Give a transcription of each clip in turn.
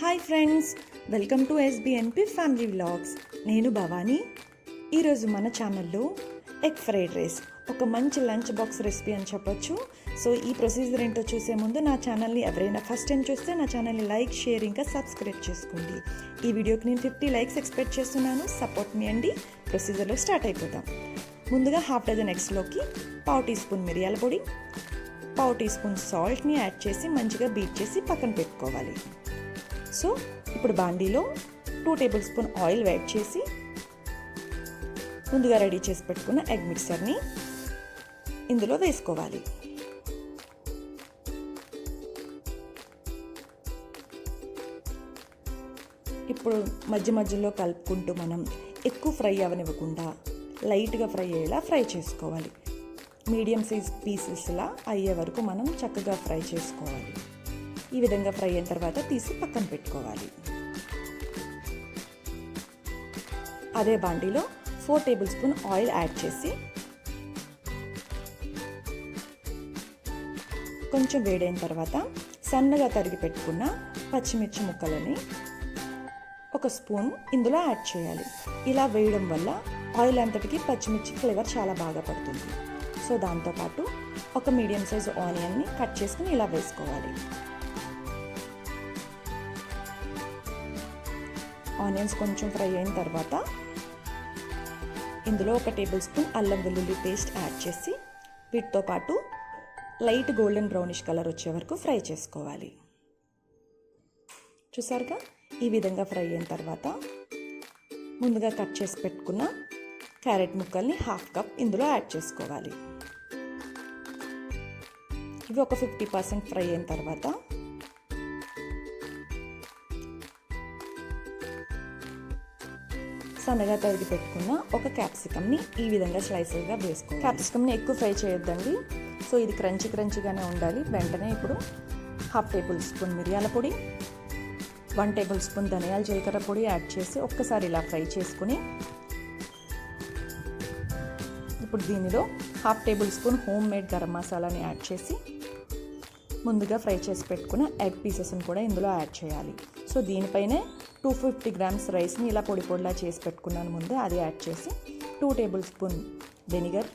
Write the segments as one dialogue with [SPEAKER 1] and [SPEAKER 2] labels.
[SPEAKER 1] Hi friends, welcome to SBNP family vlogs. నేను భవానీ. ఈరోజు మన ఛానల్లో ఎగ్ ఫ్రైడ్ రైస్, ఒక మంచి లంచ్ బాక్స్ రెసిపీ అని చెప్పొచ్చు. సో ఈ ప్రొసీజర్ ఏంటో చూసే ముందు నా ఛానల్ని ఎవరైనా ఫస్ట్ టైం చూస్తే నా ఛానల్ని లైక్, షేర్ ఇంకా సబ్స్క్రైబ్ చేసుకోండి. ఈ వీడియోకి నేను 50 లైక్స్ ఎక్స్పెక్ట్ చేస్తున్నాను. సపోర్ట్ మీ అండి. ప్రొసీజర్లో స్టార్ట్ అయిపోతాం. ముందుగా ½ డజన్ ఎగ్స్లోకి 1/2 టీ స్పూన్ మిరియాల పొడి, 1/2 టీ స్పూన్ సాల్ట్ని యాడ్ చేసి మంచిగా బీట్ చేసి పక్కన పెట్టుకోవాలి. సో ఇప్పుడు బాండీలో 2 టేబుల్ స్పూన్ ఆయిల్ యాడ్ చేసి ముందుగా రెడీ చేసి పెట్టుకున్న ఎగ్ మిక్సర్ని ఇందులో వేసుకోవాలి. ఇప్పుడు మధ్య మధ్యలో కలుపుకుంటూ మనం ఎక్కువ ఫ్రై అవనివ్వకుండా లైట్గా ఫ్రై అయ్యేలా ఫ్రై చేసుకోవాలి. మీడియం సైజ్ పీసెస్లా అయ్యే వరకు మనం చక్కగా ఫ్రై చేసుకోవాలి. ఈ విధంగా ఫ్రై అయిన తర్వాత తీసి పక్కన పెట్టుకోవాలి. అదే బాండీలో 4 టేబుల్ స్పూన్ ఆయిల్ యాడ్ చేసి కొంచెం వేడైన తర్వాత సన్నగా తరిగి పెట్టుకున్న పచ్చిమిర్చి ముక్కలని 1 స్పూన్ ఇందులో యాడ్ చేయాలి. ఇలా వేయడం వల్ల ఆయిల్ అంతటికి పచ్చిమిర్చి ఫ్లేవర్ చాలా బాగా పడుతుంది. సో దాంతోపాటు ఒక మీడియం సైజు ఆనియన్ని కట్ చేసుకుని ఇలా వేసుకోవాలి. ఆనియన్స్ కొంచెం ఫ్రై అయిన తర్వాత ఇందులో 1 టేబుల్ స్పూన్ అల్లం వెల్లుల్లి పేస్ట్ యాడ్ చేసి వీటితో పాటు లైట్ గోల్డెన్ బ్రౌనిష్ కలర్ వచ్చే వరకు ఫ్రై చేసుకోవాలి. చూసారుగా, ఈ విధంగా ఫ్రై అయిన తర్వాత ముందుగా కట్ చేసి పెట్టుకున్న క్యారెట్ ముక్కల్ని 1/2 కప్ ఇందులో యాడ్ చేసుకోవాలి. ఇవి ఒక 50% ఫ్రై అయిన తర్వాత సన్నగా తరిగి పెట్టుకున్న ఒక క్యాప్సికమ్ని ఈ విధంగా స్లైసెస్గా వేసుకోవాలి. క్యాప్సికమ్ని ఎక్కువ ఫ్రై చేయొద్దండి. సో ఇది క్రంచీగానే ఉండాలి. వెంటనే ఇప్పుడు 1/2 టేబుల్ స్పూన్ మిరియాల పొడి, 1 టేబుల్ స్పూన్ ధనియాల జీలకర్ర పొడి యాడ్ చేసి ఒక్కసారి ఇలా ఫ్రై చేసుకుని ఇప్పుడు దీనిలో 1/2 table spoon home made garam మసాలాని యాడ్ చేసి ముందుగా ఫ్రై చేసి పెట్టుకున్న ఎగ్ పీసెస్ని కూడా ఇందులో యాడ్ చేయాలి. సో దీనిపైనే 250 గ్రామ్స్ రైస్ని ఇలా పొడి పొడిలా చేసి పెట్టుకున్నాను ముందే, అది యాడ్ చేసి 2 టేబుల్ స్పూన్ వెనిగర్,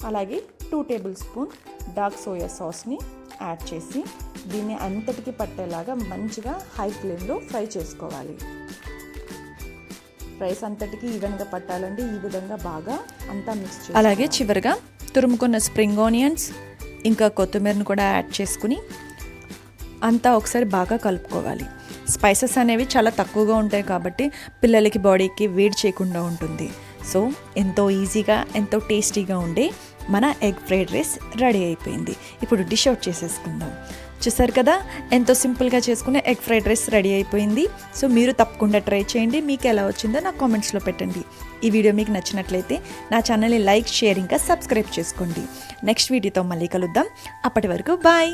[SPEAKER 1] అలాగే 2 టేబుల్ స్పూన్ డార్క్ సోయా సాస్ని యాడ్ చేసి దీన్ని అంతటికి పట్టేలాగా మంచిగా హై ఫ్లేమ్లో ఫ్రై చేసుకోవాలి. రైస్ అంతటికి ఈవెన్గా పట్టాలండి. ఈ విధంగా బాగా అంతా మిక్స్ చేసి అలాగే చివరిగా తురుముకున్న స్ప్రింగ్ ఆనియన్స్ ఇంకా కొత్తిమీరను కూడా యాడ్ చేసుకుని అంతా ఒకసారి బాగా కలుపుకోవాలి. స్పైసెస్ అనేవి చాలా తక్కువగా ఉంటాయి కాబట్టి పిల్లలకి బాడీకి వేడి చేయకుండా ఉంటుంది. సో ఎంతో ఈజీగా ఎంతో టేస్టీగా ఉండే మన ఎగ్ ఫ్రైడ్ రైస్ రెడీ అయిపోయింది. ఇప్పుడు డిష్ అవుట్ చేసేసుకుందాం. చూసారు కదా, ఎంతో సింపుల్గా చేసుకునే ఎగ్ ఫ్రైడ్ రైస్ రెడీ అయిపోయింది. సో మీరు తప్పకుండా ట్రై చేయండి. మీకు ఎలా వచ్చిందో నా కామెంట్స్లో పెట్టండి. ఈ వీడియో మీకు నచ్చినట్లయితే నా ఛానల్ని లైక్, షేర్ ఇంకా సబ్స్క్రైబ్ చేసుకోండి. నెక్స్ట్ వీడియోతో మళ్ళీ కలుద్దాం. అప్పటి వరకు బాయ్.